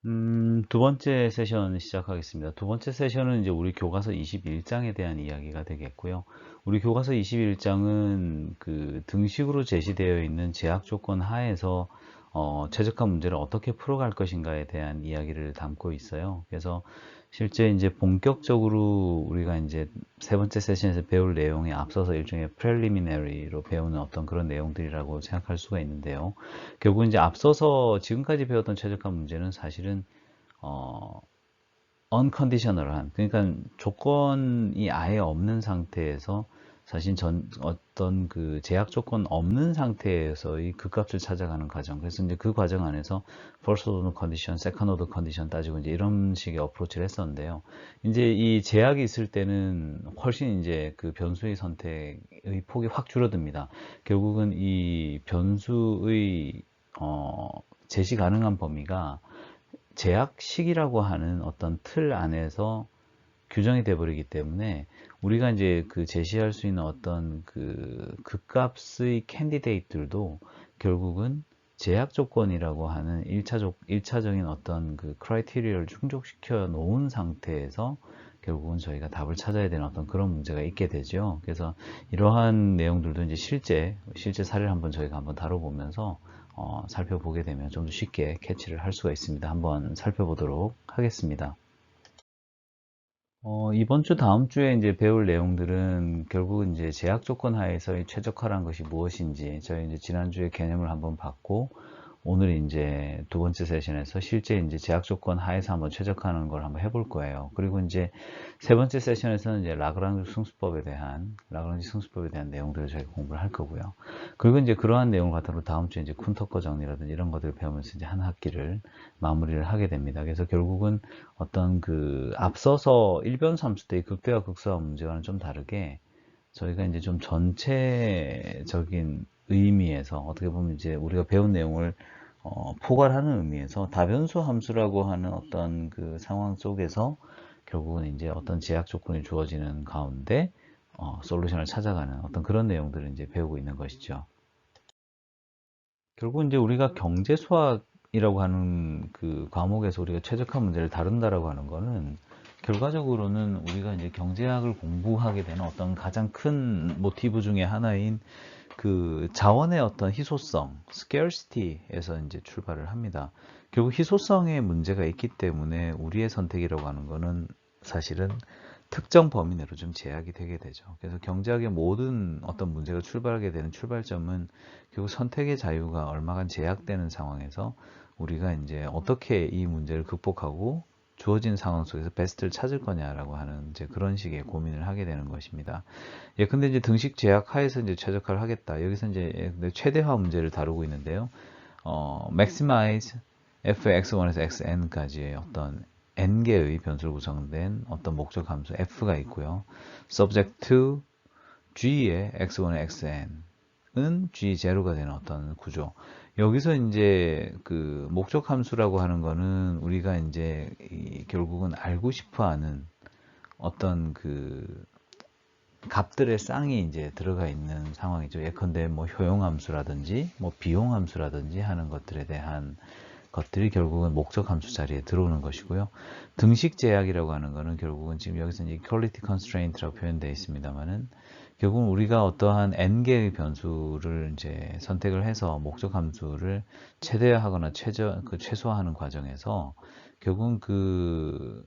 두 번째 세션 시작하겠습니다. 두 번째 세션은 이제 우리 교과서 21장에 대한 이야기가 되겠고요. 우리 교과서 21장은 그 등식으로 제시되어 있는 제약 조건 하에서 최적화 문제를 어떻게 풀어갈 것인가에 대한 이야기를 담고 있어요. 그래서 실제 이제 본격적으로 우리가 이제 세 번째 세션에서 배울 내용에 앞서서 일종의 preliminary로 배우는 어떤 그런 내용들이라고 생각할 수가 있는데요. 결국 이제 앞서서 지금까지 배웠던 최적화 문제는 사실은 어, unconditional한, 그러니까 조건이 아예 없는 상태에서 사실 어떤 그 제약 조건 없는 상태에서의 극값을 찾아가는 과정. 그래서 이제 그 과정 안에서 first order condition, second order condition 따지고 이제 이런 식의 어프로치를 했었는데요. 이제 이 제약이 있을 때는 훨씬 이제 그 변수의 선택의 폭이 확 줄어듭니다. 결국은 이 변수의 제시 가능한 범위가 제약식이라고 하는 어떤 틀 안에서 규정이 돼 버리기 때문에 우리가 이제 그 제시할 수 있는 어떤 그 극값의 캔디데이트들도 결국은 제약 조건이라고 하는 일차적인 어떤 그 크라이테리어를 충족시켜 놓은 상태에서 결국은 저희가 답을 찾아야 되는 어떤 그런 문제가 있게 되죠. 그래서 이러한 내용들도 이제 실제 사례를 한번 저희가 한번 다뤄보면서 살펴보게 되면 좀 더 쉽게 캐치를 할 수가 있습니다. 한번 살펴보도록 하겠습니다. 이번 주 다음 주에 이제 배울 내용들은 결국은 이제 제약 조건 하에서의 최적화란 것이 무엇인지 저희 이제 지난주에 개념을 한번 봤고 오늘 이제 두 번째 세션에서 실제 이제 제약 조건 하에서 한번 최적화하는 걸 한번 해볼 거예요. 그리고 이제 세 번째 세션에서는 이제 라그랑지 승수법에 대한 내용들을 저희 공부를 할 거고요. 그리고 이제 그러한 내용을 바탕으로 다음 주에 이제 쿤터커 정리라든지 이런 것들을 배우면서 이제 한 학기를 마무리를 하게 됩니다. 그래서 결국은 어떤 그 앞서서 일변함수 때의 극대화 극소화 문제와는 좀 다르게 저희가 이제 좀 전체적인 의미에서 어떻게 보면 이제 우리가 배운 내용을 포괄하는 의미에서 다변수 함수라고 하는 어떤 그 상황 속에서 결국은 이제 어떤 제약 조건이 주어지는 가운데 솔루션을 찾아가는 어떤 그런 내용들을 이제 배우고 있는 것이죠. 결국 이제 우리가 경제 수학이라고 하는 그 과목에서 우리가 최적화 문제를 다룬다라고 하는 거는 결과적으로는 우리가 이제 경제학을 공부하게 되는 어떤 가장 큰 모티브 중에 하나인 그 자원의 어떤 희소성, scarcity에서 이제 출발을 합니다. 결국 희소성에 문제가 있기 때문에 우리의 선택이라고 하는 거는 사실은 특정 범위 내로 좀 제약이 되게 되죠. 그래서 경제학의 모든 어떤 문제가 출발하게 되는 출발점은 결국 선택의 자유가 얼마간 제약되는 상황에서 우리가 이제 어떻게 이 문제를 극복하고 주어진 상황 속에서 베스트를 찾을 거냐라고 하는 이제 그런 식의 고민을 하게 되는 것입니다. 예, 근데 이제 등식 제약 하에서 이제 최적화를 하겠다. 여기서 이제 최대화 문제를 다루고 있는데요. maximize fx1에서 xn까지의 어떤 n개의 변수로 구성된 어떤 목적 함수 f가 있고요. subject to g의 x1의 xn은 g0가 되는 어떤 구조. 여기서 이제 그 목적 함수라고 하는 거는 우리가 이제 결국은 알고 싶어 하는 어떤 그 값들의 쌍이 이제 들어가 있는 상황이죠. 예컨대 뭐 효용함수라든지 뭐 비용함수라든지 하는 것들에 대한 것들이 결국은 목적 함수 자리에 들어오는 것이고요. 등식 제약이라고 하는 거는 결국은 지금 여기서 이제 quality constraint라고 표현되어 있습니다만은 결국은 우리가 어떠한 n개의 변수를 이제 선택을 해서 목적 함수를 최대화하거나 최소화하는 과정에서 결국은 그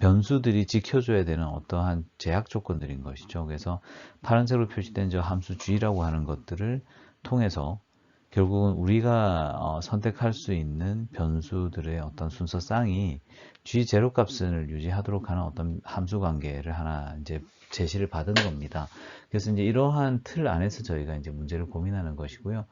변수들이 지켜줘야 되는 어떠한 제약 조건들인 것이죠. 그래서 파란색으로 표시된 저 함수 g라고 하는 것들을 통해서 결국은 우리가 선택할 수 있는 변수들의 어떤 순서쌍이 g0 값을 유지하도록 하는 어떤 함수 관계를 하나 이제 제시를 받은 겁니다. 그래서 이제 이러한 틀 안에서 저희가 이제 문제를 고민하는 것이고요.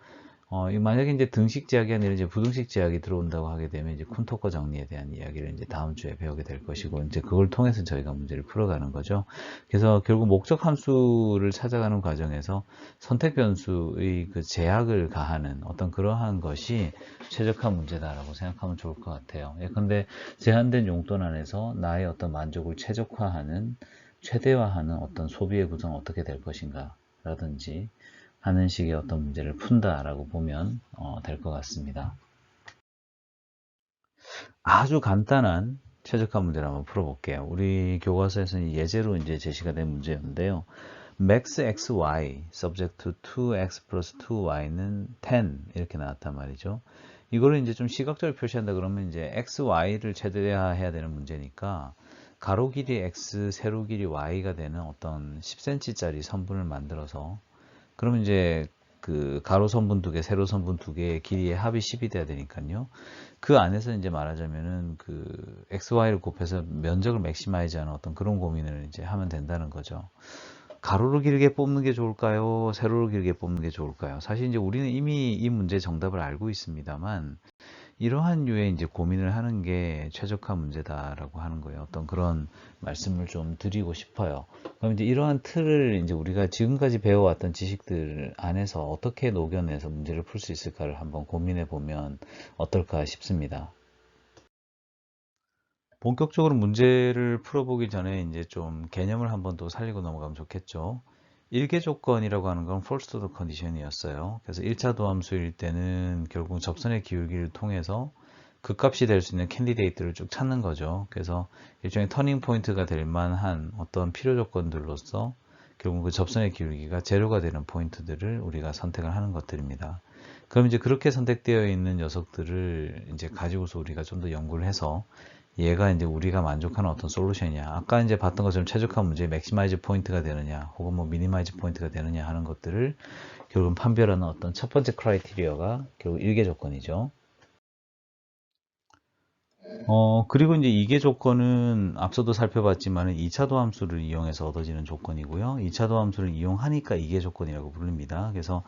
만약에 이제 등식 제약이 아니라 이제 부등식 제약이 들어온다고 하게 되면 이제 쿤토커 정리에 대한 이야기를 이제 다음 주에 배우게 될 것이고, 이제 그걸 통해서 저희가 문제를 풀어가는 거죠. 그래서 결국 목적 함수를 찾아가는 과정에서 선택 변수의 그 제약을 가하는 어떤 그러한 것이 최적화 문제다라고 생각하면 좋을 것 같아요. 예컨대 제한된 용돈 안에서 나의 어떤 만족을 최적화하는, 최대화하는 어떤 소비의 구성은 어떻게 될 것인가 라든지 하는 식의 어떤 문제를 푼다라고 보면 될 것 같습니다. 아주 간단한 최적화 문제를 한번 풀어볼게요. 우리 교과서에서는 예제로 이제 제시가 된 문제였는데요. max xy subject to 2x plus 2y는 10 이렇게 나왔단 말이죠. 이거를 이제 좀 시각적으로 표시한다 그러면 이제 xy를 최대화해야 되는 문제니까 가로 길이 x, 세로 길이 y가 되는 어떤 10cm짜리 선분을 만들어서 그러면 이제 그 가로 선분 두 개, 세로 선분 두 개의 길이의 합이 10이 돼야 되니까요. 그 안에서 이제 말하자면은 그 XY를 곱해서 면적을 맥시마이즈하는 어떤 그런 고민을 이제 하면 된다는 거죠. 가로로 길게 뽑는 게 좋을까요? 세로로 길게 뽑는 게 좋을까요? 사실 이제 우리는 이미 이 문제 정답을 알고 있습니다만 이러한 류의 이제 고민을 하는 게 최적화 문제다라고 하는 거예요. 어떤 그런 말씀을 좀 드리고 싶어요. 그럼 이제 이러한 틀을 이제 우리가 지금까지 배워왔던 지식들 안에서 어떻게 녹여내서 문제를 풀 수 있을까를 한번 고민해 보면 어떨까 싶습니다. 본격적으로 문제를 풀어보기 전에 이제 좀 개념을 한번 더 살리고 넘어가면 좋겠죠. 일개 조건이라고 하는 건 first order condition이었어요. 그래서 1차 도함수일 때는 결국 접선의 기울기를 통해서 극값이 될 수 있는 캔디데이트를 쭉 찾는 거죠. 그래서 일종의 터닝 포인트가 될 만한 어떤 필요 조건들로서 결국 그 접선의 기울기가 제로가 되는 포인트들을 우리가 선택을 하는 것들입니다. 그럼 이제 그렇게 선택되어 있는 녀석들을 이제 가지고서 우리가 좀 더 연구를 해서 얘가 이제 우리가 만족하는 어떤 솔루션이냐. 아까 이제 봤던 것처럼 최적화 문제의 맥시마이즈 포인트가 되느냐, 혹은 뭐 미니마이즈 포인트가 되느냐 하는 것들을 결국은 판별하는 어떤 첫 번째 크라이테리어가 결국 일개 조건이죠. 그리고 이제 이게 조건은 앞서도 살펴봤지만 2차 도함수를 이용해서 얻어지는 조건이고요. 2차 도함수를 이용하니까 이게 조건이라고 부릅니다. 그래서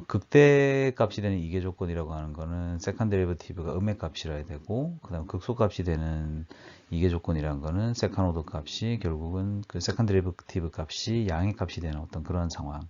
극대 값이 되는 이계 조건이라고 하는 거는 세컨 데리버티브가 음의 값이라 해야 되고, 그 다음 극소 값이 되는 이계 조건이라는 거는 세컨 오더 값이 결국은 그 세컨 데리버티브 값이 양의 값이 되는 어떤 그런 상황.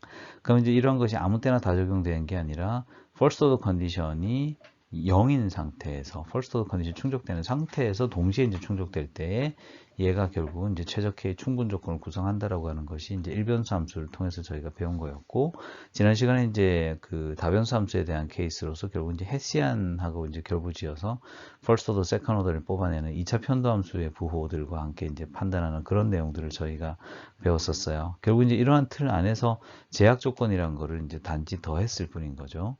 그럼 이제 이런 것이 아무 때나 다 적용되는 게 아니라 first order 컨디션이 0인 상태에서 first order 컨디션 충족되는 상태에서 동시에 이제 충족될 때에 얘가 결국은 이제 최적의 충분 조건을 구성한다라고 하는 것이 이제 일변수 함수를 통해서 저희가 배운 거였고, 지난 시간에 이제 그 다변수 함수에 대한 케이스로서 결국 이제 헤시안하고 이제 결부지어서 first order, second order를 뽑아내는 2차 편도 함수의 부호들과 함께 이제 판단하는 그런 내용들을 저희가 배웠었어요. 결국 이제 이러한 틀 안에서 제약 조건이라는 거를 이제 단지 더했을 뿐인 거죠.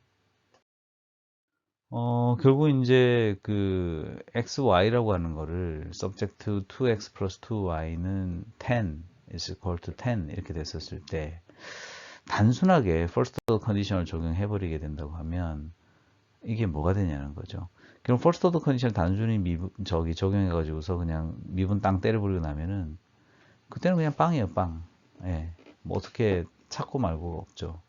결국 이제 그 xy라고 하는 거를 subject to 2x plus 2y는 10 is equal to 10 이렇게 됐었을 때 단순하게 first order condition을 적용해 버리게 된다고 하면 이게 뭐가 되냐는 거죠. 그럼 first order condition을 단순히 적용해 가지고서 그냥 미분 땅 때려버리고 나면은 그때는 그냥 빵이에요, 빵. 예. 뭐 어떻게 찾고 말고 없죠.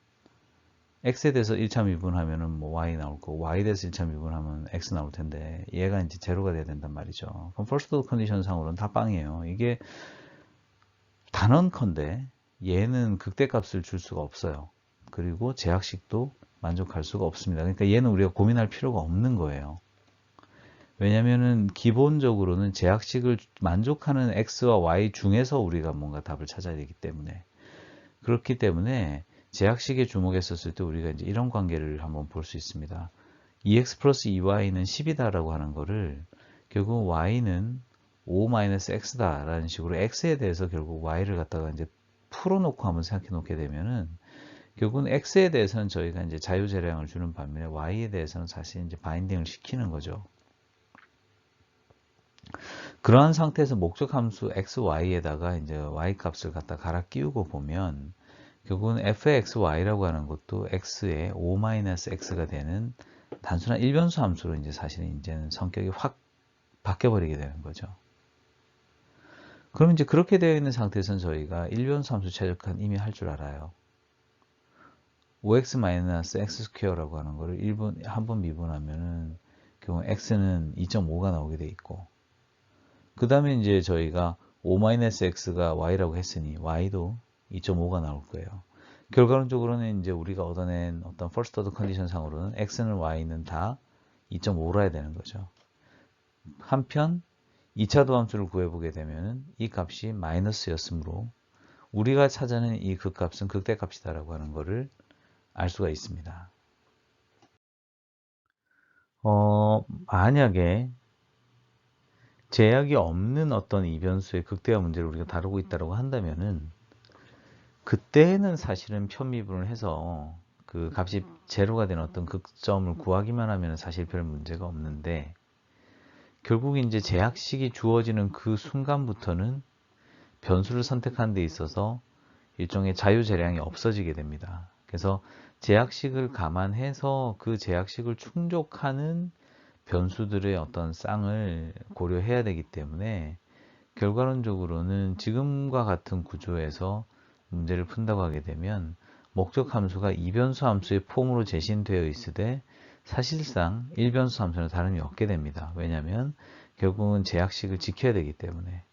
x에 대해서 1차 미분하면은 뭐 y 나올 거고 y에 대해서 1차 미분하면 x 나올 텐데 얘가 이제 제로가 돼야 된단 말이죠. 그럼 first order condition 상으로는 다 빵이에요. 이게 단언컨대 얘는 극대값을 줄 수가 없어요. 그리고 제약식도 만족할 수가 없습니다. 그러니까 얘는 우리가 고민할 필요가 없는 거예요. 왜냐면은 기본적으로는 제약식을 만족하는 x와 y 중에서 우리가 뭔가 답을 찾아야 되기 때문에, 그렇기 때문에 제약식에 주목했었을 때 우리가 이제 이런 관계를 한번 볼 수 있습니다. 2x 플러스 2y는 10이다라고 하는 거를 결국 y는 5-x다 라는 식으로 x에 대해서 결국 y를 갖다가 이제 풀어놓고 한번 생각해 놓게 되면은 결국은 x에 대해서는 저희가 이제 자유재량을 주는 반면에 y에 대해서는 사실 이제 바인딩을 시키는 거죠. 그러한 상태에서 목적 함수 xy에다가 이제 y 값을 갖다 갈아 끼우고 보면 결국은 fxy라고 하는 것도 x의 5-x가 되는 단순한 일변수 함수로 이제 사실은 이제는 성격이 확 바뀌어버리게 되는 거죠. 그럼 이제 그렇게 되어 있는 상태에서는 저희가 일변수 함수 최적화는 이미 할 줄 알아요. 5x-x2라고 하는 거를 한 번 미분하면은 결국 x는 2.5가 나오게 돼 있고, 그 다음에 이제 저희가 5-x가 y라고 했으니 y도 2.5가 나올 거예요. 결과론적으로는 이제 우리가 얻어낸 어떤 first order condition 상으로는 x는 y는 다 2.5로 해야 되는 거죠. 한편 2차 도함수를 구해보게 되면 이 값이 마이너스였으므로 우리가 찾아낸 이 극값은 극대값이다라고 하는 것을 알 수가 있습니다. 만약에 제약이 없는 어떤 이변수의 극대화 문제를 우리가 다루고 있다고 한다면은 그때는 사실은 편미분을 해서 그 값이 제로가 되는 어떤 극점을 구하기만 하면 사실 별 문제가 없는데 결국 이제 제약식이 주어지는 그 순간부터는 변수를 선택하는 데 있어서 일종의 자유재량이 없어지게 됩니다. 그래서 제약식을 감안해서 그 제약식을 충족하는 변수들의 어떤 쌍을 고려해야 되기 때문에 결과론적으로는 지금과 같은 구조에서 문제를 푼다고 하게 되면 목적 함수가 이변수 함수의 폼으로 제시되어 있으되 사실상 1변수 함수는 다름이 없게 됩니다. 왜냐하면 결국은 제약식을 지켜야 되기 때문에.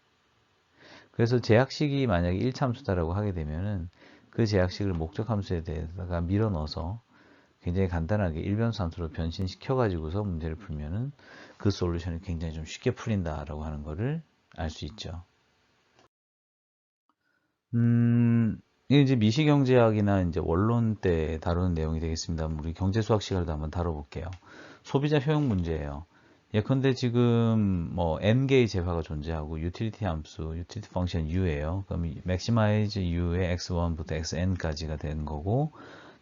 그래서 제약식이 만약에 1참수다라고 하게 되면은 그 제약식을 목적 함수에 대해서가 밀어 넣어서 굉장히 간단하게 1변수 함수로 변신시켜 가지고서 문제를 풀면은 그 솔루션이 굉장히 좀 쉽게 풀린다라고 하는 거를 알 수 있죠. 이게 이제 미시경제학이나 이제 원론 때 다루는 내용이 되겠습니다. 우리 경제수학 시간에도 한번 다뤄볼게요. 소비자 효용 문제예요. 예컨대 지금 뭐 n개의 재화가 존재하고 유틸리티 함수, 유틸리티 펑션 u예요. 그럼 maximize u의 x1부터 xn까지가 되는 거고,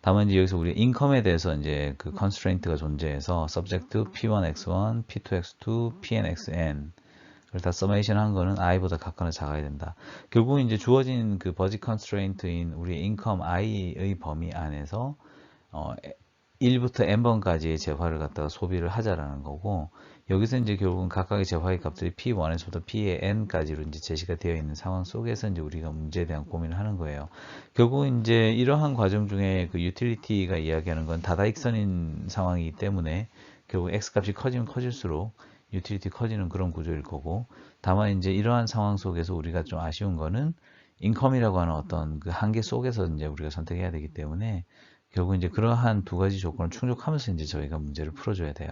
다만 이제 여기서 우리 인컴에 대해서 이제 그 constraint가 존재해서 subject to p1 x1, p2 x2, pn xn 그걸 다 서메이션 한 거는 i보다 각각은 작아야 된다. 결국 이제 주어진 그 버짓 컨스트레인트인 우리 인컴 i의 범위 안에서 1부터 n번까지의 재화를 갖다가 소비를 하자라는 거고, 여기서 이제 결국은 각각의 재화의 값들이 p1에서부터 p의 n까지로 이제 제시가 되어 있는 상황 속에서 이제 우리가 문제에 대한 고민을 하는 거예요. 결국은 이제 이러한 과정 중에 그 유틸리티가 이야기하는 건 다다익선인 상황이기 때문에 결국 x 값이 커지면 커질수록 유틸리티 커지는 그런 구조일 거고, 다만 이제 이러한 상황 속에서 우리가 좀 아쉬운 거는 인컴이라고 하는 어떤 그 한계 속에서 이제 우리가 선택해야 되기 때문에 결국 이제 그러한 두 가지 조건을 충족하면서 이제 저희가 문제를 풀어줘야 돼요.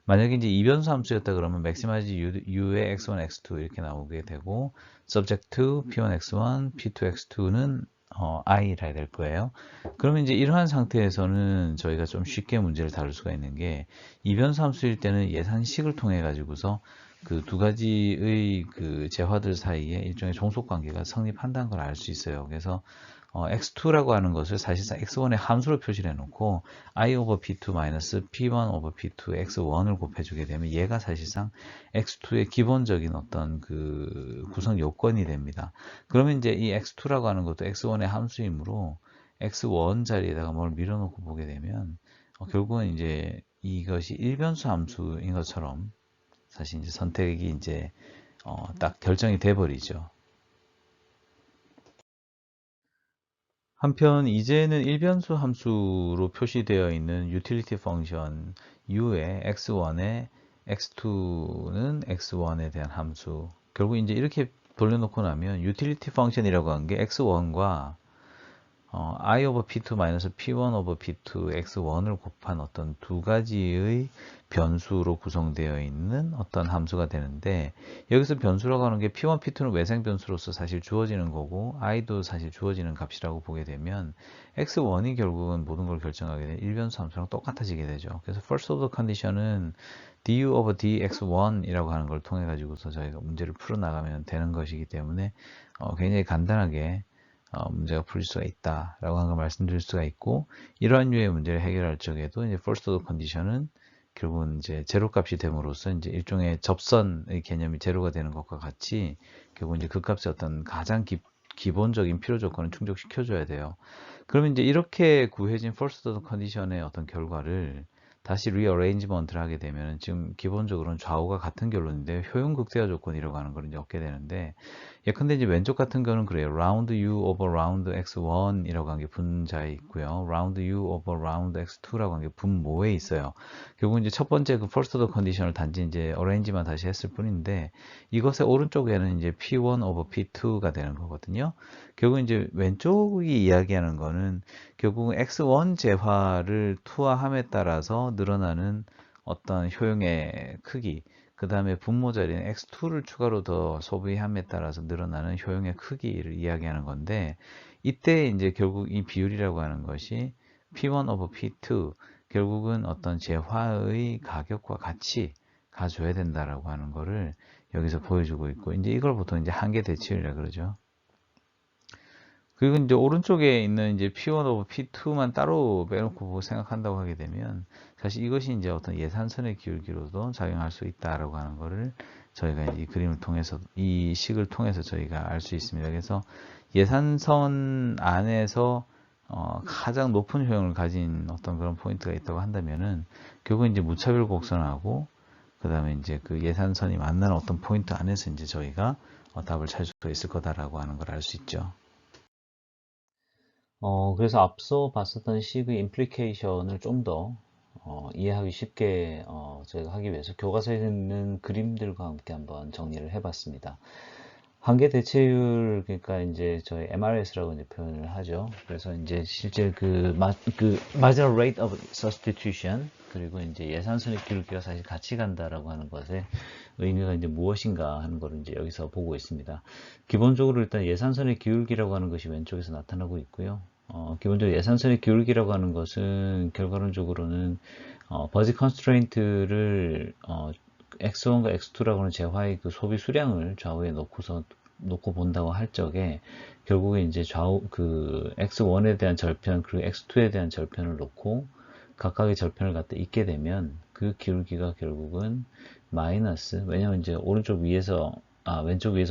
만약에 이제 이변수 함수였다 그러면 maximize u의 x1, x2 이렇게 나오게 되고 subject to p1, x1, p2, x2는 i라 해야 될 거예요. 그러면 이제 이러한 상태에서는 저희가 좀 쉽게 문제를 다룰 수가 있는 게 이변수 함수일 때는 예산식을 통해 가지고서 그 두 가지의 그 재화들 사이에 일종의 종속 관계가 성립한다는 걸 알 수 있어요. 그래서 x2라고 하는 것을 사실상 x1의 함수로 표시를 해놓고 i over p2 마이너스 p1 over p2 x1을 곱해주게 되면 얘가 사실상 x2의 기본적인 어떤 그 구성 요건이 됩니다. 그러면 이제 이 x2라고 하는 것도 x1의 함수이므로 x1 자리에다가 뭘 밀어놓고 보게 되면 결국은 이제 이것이 일변수 함수인 것처럼 사실 이제 선택이 이제 딱 결정이 돼 버리죠. 한편 이제는 일변수 함수로 표시되어 있는 utility 펑션 u의 x1에 x2는 x1에 대한 함수. 결국 이제 이렇게 돌려놓고 나면 utility 펑션이라고 한 게 x1과 i over p2 마이너스 p1 over p2 x1을 곱한 어떤 두 가지의 변수로 구성되어 있는 어떤 함수가 되는데, 여기서 변수라고 하는 게 p1, p2는 외생 변수로서 사실 주어지는 거고 i도 사실 주어지는 값이라고 보게 되면 x1이 결국은 모든 걸 결정하게 되는 일변수 함수랑 똑같아지게 되죠. 그래서 first order condition은 du over dx1 이라고 하는 걸 통해 가지고서 저희가 문제를 풀어나가면 되는 것이기 때문에 굉장히 간단하게 문제가 풀릴 수가 있다라고 하는 걸 말씀드릴 수가 있고, 이러한 류의 문제를 해결할 적에도 이제 first order condition은 결국은 이제 제로 값이 됨으로써 이제 일종의 접선의 개념이 제로가 되는 것과 같이 결국 이제 그 값의 어떤 가장 기본적인 필요 조건을 충족시켜줘야 돼요. 그러면 이제 이렇게 구해진 first order condition의 어떤 결과를 다시 리어레인지먼트를 하게 되면 지금 기본적으로는 좌우가 같은 결론인데 효용 극대화 조건이라고 하는 걸 이제 얻게 되는데, 예컨대 이제 왼쪽 같은 경우는 그래요. round u over round x1 이라고 한 게 분자에 있고요. round u over round x2라고 한 게 분모에 있어요. 결국 이제 첫 번째 그 first order condition을 단지 이제 arrange만 다시 했을 뿐인데, 이것의 오른쪽에는 이제 p1 over p2가 되는 거거든요. 결국 이제 왼쪽이 이야기하는 거는 결국은 x1 재화를 투하함에 따라서 늘어나는 어떤 효용의 크기, 그 다음에 분모 자리는 x2를 추가로 더 소비함에 따라서 늘어나는 효용의 크기를 이야기하는 건데, 이때 이제 결국 이 비율이라고 하는 것이 p1 over p2, 결국은 어떤 재화의 가격과 같이 봐줘야 된다라고 하는 거를 여기서 보여주고 있고, 이제 이걸 보통 이제 한계 대치율이라 그러죠. 그리고 이제 오른쪽에 있는 이제 P1 over P2만 따로 빼놓고 생각한다고 하게 되면 사실 이것이 이제 어떤 예산선의 기울기로도 작용할 수 있다라고 하는 거를 저희가 이 그림을 통해서, 이 식을 통해서 저희가 알 수 있습니다. 그래서 예산선 안에서 가장 높은 효용을 가진 어떤 그런 포인트가 있다고 한다면은 결국 이제 무차별 곡선하고 그 다음에 이제 그 예산선이 만나는 어떤 포인트 안에서 이제 저희가 답을 찾을 수 있을 거다라고 하는 걸 알 수 있죠. 그래서 앞서 봤었던 식의 임플리케이션을 좀 더 이해하기 쉽게 저희가 하기 위해서 교과서에 있는 그림들과 함께 한번 정리를 해봤습니다. 한계 대체율, 그러니까 이제 저희 MRS라고 이제 표현을 하죠. 그래서 이제 실제 그 marginal rate of substitution, 그리고 이제 예산선의 기울기가 사실 같이 간다라고 하는 것의 의미가 이제 무엇인가 하는 거를 이제 여기서 보고 있습니다. 기본적으로 일단 예산선의 기울기라고 하는 것이 왼쪽에서 나타나고 있고요. 기본적으로 예산선의 기울기라고 하는 것은 결과론적으로는 버지 컨스트레인트를 X1과 X2라고 하는 재화의 그 소비 수량을 좌우에 놓고 본다고 할 적에 결국에 이제 좌우 그 X1에 대한 절편 그리고 X2에 대한 절편을 놓고 각각의 절편을 갖다 잇게 되면 그 기울기가 결국은 마이너스, 왜냐면 이제 왼쪽 위에서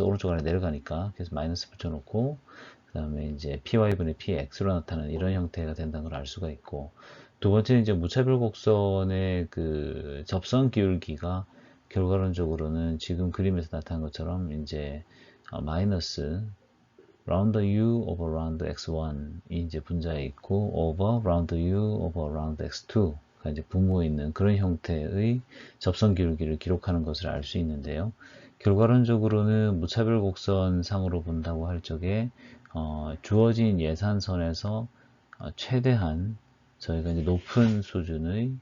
오른쪽 아래 내려가니까, 그래서 마이너스 붙여놓고 그 다음에 이제 py분의 px로 나타나는 이런 형태가 된다는 걸 알 수가 있고, 두 번째는 이제 무차별 곡선의 그 접선 기울기가 결과론적으로는 지금 그림에서 나타난 것처럼 이제 마이너스 round u over round x1이 이제 분자에 있고 over round u over round x2가 이제 분모에 있는 그런 형태의 접선 기울기를 기록하는 것을 알 수 있는데요. 결과론적으로는 무차별 곡선 상으로 본다고 할 적에 주어진 예산선에서 최대한 저희가 이제 높은 수준의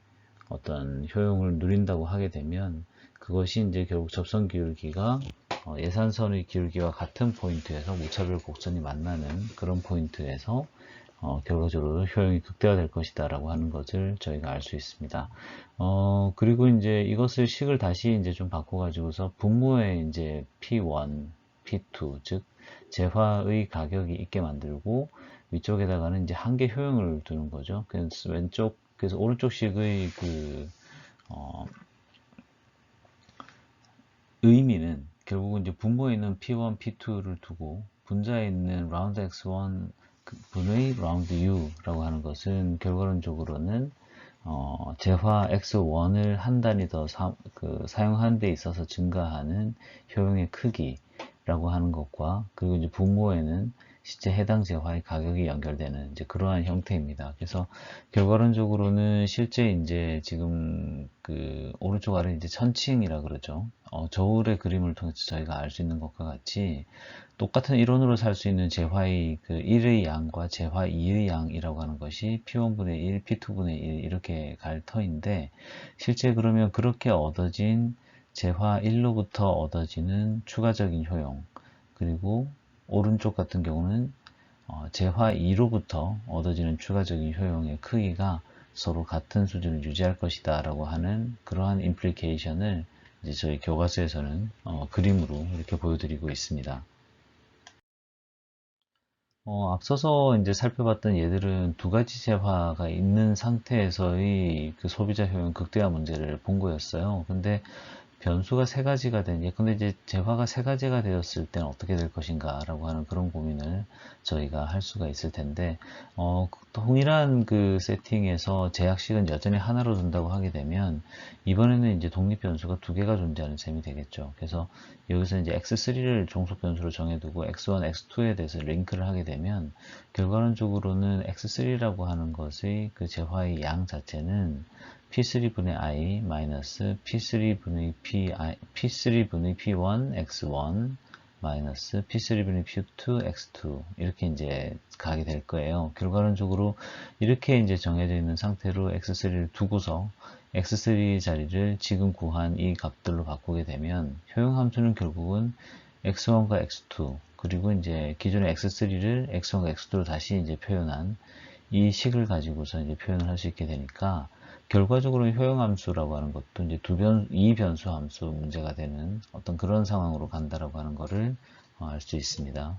어떤 효용을 누린다고 하게 되면 그것이 이제 결국 접선 기울기가 예산선의 기울기와 같은 포인트에서 무차별 곡선이 만나는 그런 포인트에서 결과적으로 효용이 극대화될 것이다 라고 하는 것을 저희가 알 수 있습니다. 그리고 이제 이것을 식을 다시 이제 좀 바꿔가지고서 분모에 이제 P1, P2, 즉 재화의 가격이 있게 만들고 위쪽에다가는 이제 한계 효용을 두는 거죠. 그래서 오른쪽 식의 그 의미는 결국은 이제 분모에 있는 P1, P2를 두고 분자에 있는 라운드 X1 분의 라운드 U라고 하는 것은 결과론적으로는 재화 X1을 한 단위 더 사용하는 데 있어서 증가하는 효용의 크기라고 하는 것과, 그리고 이제 분모에는 실제 해당 재화의 가격이 연결되는 이제 그러한 형태입니다. 그래서 결과론적으로는 실제 이제 지금 그 오른쪽 아래 이제 천칭이라 그러죠. 저울의 그림을 통해서 저희가 알 수 있는 것과 같이 똑같은 이론으로 살 수 있는 재화의 그 1의 양과 재화 2의 양이라고 하는 것이 P1분의 1, P2분의 1 이렇게 갈 터인데, 실제 그러면 그렇게 얻어진 재화 1로부터 얻어지는 추가적인 효용, 그리고 오른쪽 같은 경우는 재화 2로부터 얻어지는 추가적인 효용의 크기가 서로 같은 수준을 유지할 것이다 라고 하는 그러한 임플리케이션을 이제 저희 교과서에서는 그림으로 이렇게 보여드리고 있습니다. 앞서서 이제 살펴봤던 예들은 두 가지 재화가 있는 상태에서의 그 소비자 효용 극대화 문제를 본 거였어요. 근데 변수가 세 가지가 근데 이제 재화가 세 가지가 되었을 때는 어떻게 될 것인가 라고 하는 그런 고민을 저희가 할 수가 있을 텐데, 동일한 그 세팅에서 제약식은 여전히 하나로 둔다고 하게 되면 이번에는 이제 독립 변수가 두 개가 존재하는 셈이 되겠죠. 그래서 여기서 이제 x3를 종속 변수로 정해두고 x1, x2에 대해서 링크를 하게 되면 결과론적으로는 x3라고 하는 것의 그 재화의 양 자체는 P3분의 I 마이너스 P3분의 P1 X1 마이너스 P3분의 P2 X2 이렇게 이제 가게 될 거예요. 결과론적으로 이렇게 이제 정해져 있는 상태로 X3를 두고서 X3 자리를 지금 구한 이 값들로 바꾸게 되면 효용 함수는 결국은 X1과 X2 그리고 이제 기존의 X3를 X1과 X2로 다시 이제 표현한 이 식을 가지고서 이제 표현을 할 수 있게 되니까 결과적으로는 효용함수라고 하는 것도 이제 이변수 함수 문제가 되는 어떤 그런 상황으로 간다라고 하는 것을 알 수 있습니다.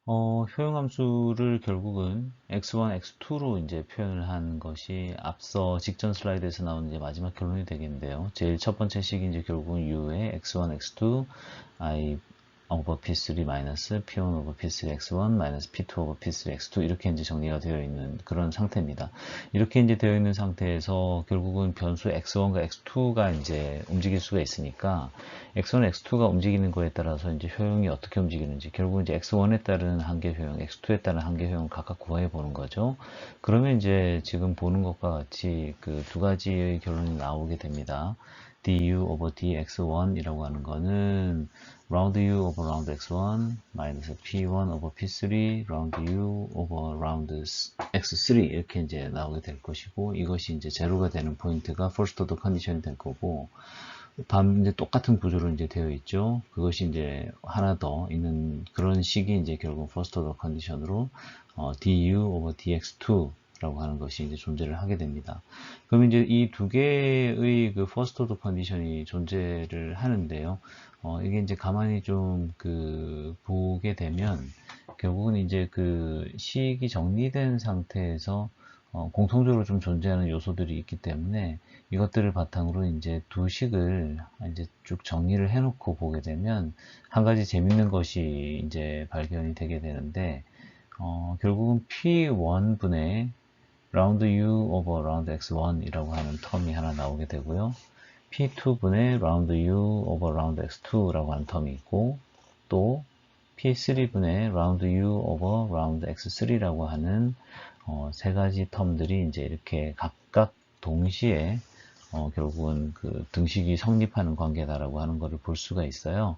효용함수를 결국은 x1, x2로 이제 표현을 한 것이 앞서 직전 슬라이드에서 나온 이제 마지막 결론이 되겠는데요. 제일 첫 번째 식이 이제 결국은 u의 x1, x2, i over p3 마이너스 p1 over p3 x1 마이너스 p2 over p3 x2 이렇게 이제 정리가 되어 있는 그런 상태입니다. 이렇게 이제 되어 있는 상태에서 결국은 변수 x1과 x2가 이제 움직일 수가 있으니까 x1, x2가 움직이는 거에 따라서 이제 효용이 어떻게 움직이는지 결국 이제 x1에 따른 한계 효용, x2에 따른 한계 효용을 각각 구해 보는 거죠. 그러면 이제 지금 보는 것과 같이 그 두 가지의 결론이 나오게 됩니다. du over dx1 이라고 하는 거는 round u over round x1 마이너스 p1 over p3 round u over round x3 이렇게 이제 나오게 될 것이고 이것이 이제 제로가 되는 포인트가 first order 컨디션이 될 거고 이제 똑같은 구조로 이제 되어 있죠. 그것이 이제 하나 더 있는 그런 식이 이제 결국 first order 컨디션으로 du over dx2 라고 하는 것이 이제 존재를 하게 됩니다. 그럼 이제 이 두 개의 그 first order 컨디션이 존재를 하는데요. 이게 이제 가만히 좀 보게 되면 결국은 이제 그 식이 정리된 상태에서 공통적으로 좀 존재하는 요소들이 있기 때문에 이것들을 바탕으로 이제 두 식을 이제 쭉 정리를 해놓고 보게 되면 한 가지 재밌는 것이 이제 발견이 되게 되는데 결국은 P1분의 round U over round X1 이라고 하는 텀이 하나 나오게 되고요. P2분의 round U over round X2 라고 하는 텀이 있고 또 P3분의 round U over round X3 라고 하는 세 가지 텀들이 이제 이렇게 각각 동시에 결국은 그 등식이 성립하는 관계다라고 하는 것을 볼 수가 있어요.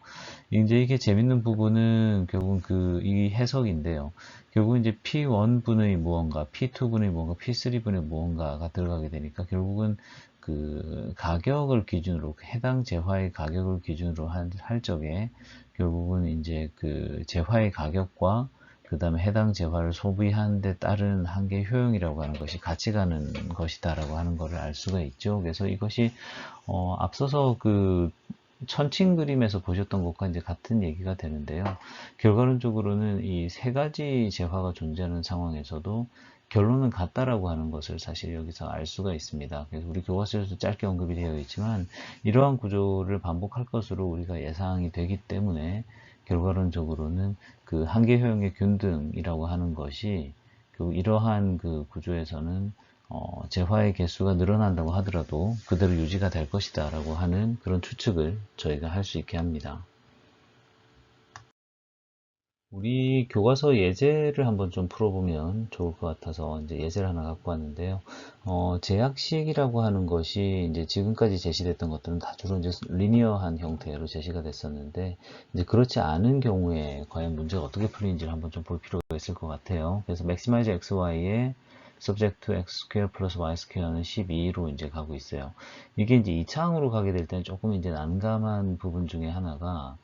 이제 이게 재밌는 부분은 결국은 이 해석인데요. 결국은 이제 P1분의 무언가, P2분의 무언가, P3분의 무언가가 들어가게 되니까 결국은 그 가격을 기준으로 해당 재화의 가격을 기준으로 할 적에 결국은 이제 그 재화의 가격과 그 다음에 해당 재화를 소비하는 데 따른 한계 효용이라고 하는 것이 같이 가는 것이다라고 하는 것을 알 수가 있죠. 그래서 이것이 앞서서 그 천칭 그림에서 보셨던 것과 이제 같은 얘기가 되는데요. 결과론적으로는 이 세 가지 재화가 존재하는 상황에서도 결론은 같다라고 하는 것을 사실 여기서 알 수가 있습니다. 그래서 우리 교과서에서 짧게 언급이 되어 있지만 이러한 구조를 반복할 것으로 우리가 예상이 되기 때문에 결과론적으로는 그 한계 효용의 균등이라고 하는 것이 이러한 그 구조에서는 재화의 개수가 늘어난다고 하더라도 그대로 유지가 될 것이다 라고 하는 그런 추측을 저희가 할 수 있게 합니다. 우리 교과서 예제를 한번 좀 풀어보면 좋을 것 같아서 이제 예제를 하나 갖고 왔는데요. 제약식이라고 하는 것이 이제 지금까지 제시됐던 것들은 다 주로 이제 리니어한 형태로 제시가 됐었는데 이제 그렇지 않은 경우에 과연 문제가 어떻게 풀리는지를 한번 좀 볼 필요가 있을 것 같아요. 그래서 maximize xy의 subject to x square plus y square는 12로 이제 가고 있어요. 이게 이제 2차항으로 가게 될 때는 조금 이제 난감한 부분 중에 하나가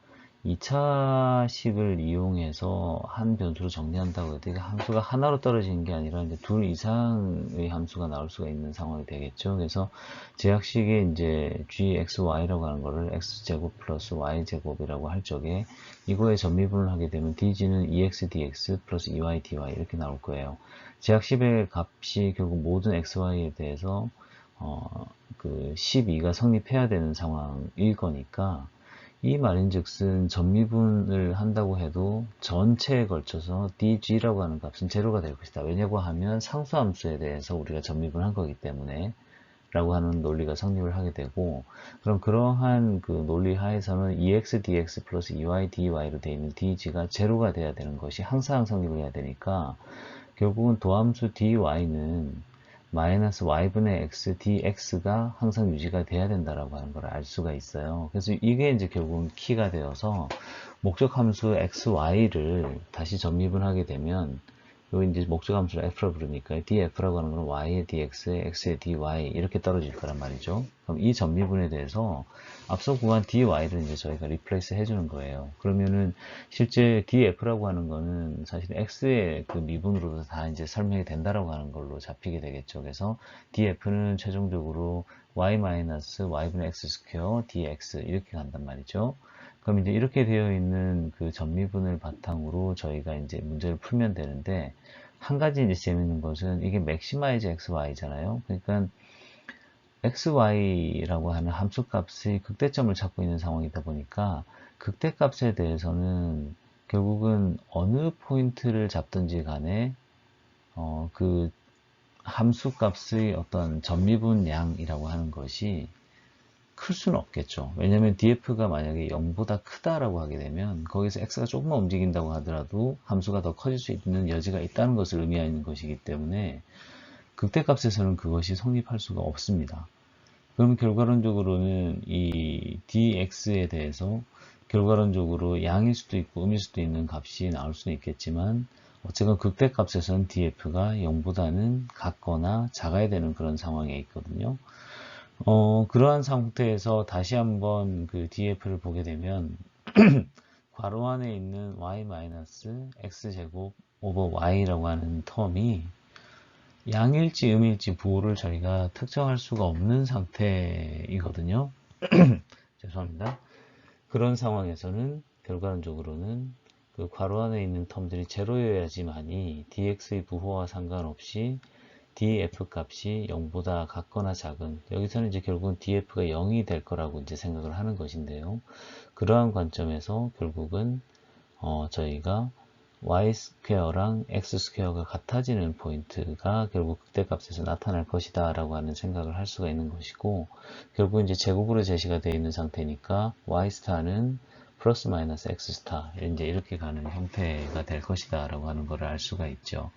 2차식을 이용해서 한 변수로 정리한다고 해도 이게 함수가 하나로 떨어지는 게 아니라 이제 둘 이상의 함수가 나올 수가 있는 상황이 되겠죠. 그래서 제약식에 이제 gxy라고 하는 거를 x제곱 플러스 y제곱이라고 할 적에 이거에 전미분을 하게 되면 dg는 ex dx 플러스 ey dy 이렇게 나올 거예요. 제약식의 값이 결국 모든 xy에 대해서 그 12가 성립해야 되는 상황일 거니까 이 말인즉슨 전미분을 한다고 해도 전체에 걸쳐서 dg라고 하는 값은 제로가 될 것이다. 왜냐고 하면 상수함수에 대해서 우리가 전미분한 거기 때문에 라고 하는 논리가 성립을 하게 되고 그럼 그러한 그 논리 하에서는 ex dx 플러스 ey dy로 되어 있는 dg가 제로가 돼야 되는 것이 항상 성립을 해야 되니까 결국은 도함수 dy는 마이너스 y분의 x dx가 항상 유지가 돼야 된다라고 하는 걸 알 수가 있어요. 그래서 이게 이제 결국은 키가 되어서 목적 함수 xy를 다시 전미분하게 되면 여기 이제 목적 함수를 f라고 부르니까 df라고 하는 건 y의 dx, x의 dy 이렇게 떨어질 거란 말이죠. 그럼 이 전미분에 대해서 앞서 구한 dy를 이제 저희가 리플레이스 해주는 거예요. 그러면은 실제 df라고 하는 거는 사실 x의 그 미분으로도 다 이제 설명이 된다라고 하는 걸로 잡히게 되겠죠. 그래서 df는 최종적으로 y-y분의 x 스퀘어 dx 이렇게 간단 말이죠. 그럼 이제 이렇게 되어 있는 그 전미분을 바탕으로 저희가 이제 문제를 풀면 되는데, 한 가지 이제 재밌는 것은 이게 맥시마이즈 xy잖아요. 그러니까 xy라고 하는 함수값의 극대점을 찾고 있는 상황이다 보니까 극대값에 대해서는 결국은 어느 포인트를 잡든지 간에 그 함수값의 어떤 전미분 양이라고 하는 것이 클 수는 없겠죠. 왜냐하면 df가 만약에 0보다 크다라고 하게 되면 거기서 x가 조금만 움직인다고 하더라도 함수가 더 커질 수 있는 여지가 있다는 것을 의미하는 것이기 때문에 극대값에서는 그것이 성립할 수가 없습니다. 그럼 결과론적으로는 이 dx에 대해서 결과론적으로 양일 수도 있고 음일 수도 있는 값이 나올 수는 있겠지만 어쨌건 극대값에서는 df가 0보다는 같거나 작아야 되는 그런 상황에 있거든요. 그러한 상태에서 다시 한번 그 df를 보게 되면 괄호 안에 있는 y-x제곱 오버 y라고 하는 텀이 양일지 음일지 부호를 저희가 특정할 수가 없는 상태이거든요. 죄송합니다. 그런 상황에서는 결과론적으로는 그 괄호 안에 있는 텀들이 제로여야지만이 dx의 부호와 상관없이 df 값이 0보다 같거나 작은, 여기서는 이제 결국은 df가 0이 될 거라고 이제 생각을 하는 것인데요. 그러한 관점에서 결국은 저희가 y 스퀘어랑 x 스퀘어가 같아지는 포인트가 결국 극대값에서 나타날 것이다 라고 하는 생각을 할 수가 있는 것이고, 결국 이제 제곱으로 제시가 되어 있는 상태니까 y 스타는 플러스 마이너스 x 스타 이제 이렇게 가는 형태가 될 것이다 라고 하는 것을 알 수가 있죠.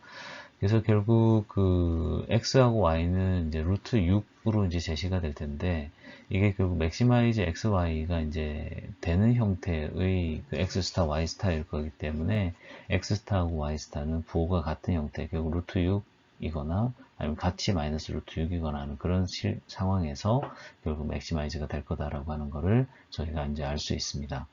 그래서 결국 그 x하고 y는 이제 루트 6으로 이제 제시가 될 텐데, 이게 결국 맥시마이즈 xy가 이제 되는 형태의 그 x스타 y스타일 거기 때문에 x스타하고 y스타는 부호가 같은 형태, 결국 루트 6이거나 아니면 같이 마이너스 루트 6이거나 하는 그런 상황에서 결국 맥시마이즈가 될 거다라고 하는 거를 저희가 이제 알 수 있습니다.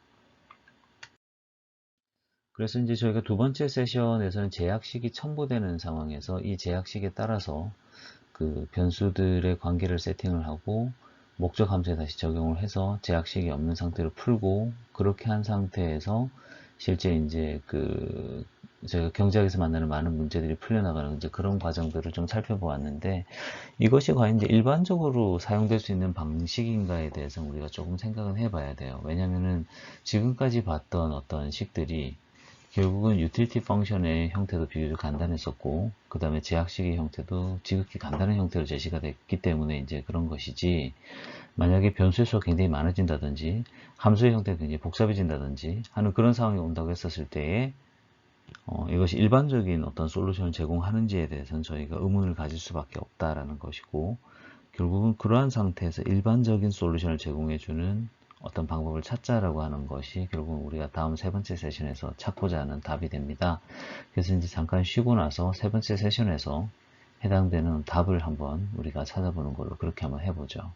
그래서 이제 저희가 두 번째 세션에서는 제약식이 첨부되는 상황에서 이 제약식에 따라서 그 변수들의 관계를 세팅을 하고 목적 함수에 다시 적용을 해서 제약식이 없는 상태로 풀고, 그렇게 한 상태에서 실제 이제 그 제가 경제학에서 만나는 많은 문제들이 풀려나가는 이제 그런 과정들을 좀 살펴보았는데, 이것이 과연 이제 일반적으로 사용될 수 있는 방식인가에 대해서 우리가 조금 생각은 해봐야 돼요. 왜냐면은 지금까지 봤던 어떤 식들이 결국은 유틸리티 펑션의 형태도 비교적 간단했었고, 그 다음에 제약식의 형태도 지극히 간단한 형태로 제시가 됐기 때문에 이제 그런 것이지, 만약에 변수의 수가 굉장히 많아진다든지 함수의 형태가 굉장히 복잡해진다든지 하는 그런 상황이 온다고 했었을 때에 이것이 일반적인 어떤 솔루션을 제공하는지에 대해서는 저희가 의문을 가질 수밖에 없다라는 것이고, 결국은 그러한 상태에서 일반적인 솔루션을 제공해주는 어떤 방법을 찾자라고 하는 것이 결국 우리가 다음 세 번째 세션에서 찾고자 하는 답이 됩니다. 그래서 이제 잠깐 쉬고 나서 세 번째 세션에서 해당되는 답을 한번 우리가 찾아보는 걸로 그렇게 한번 해보죠.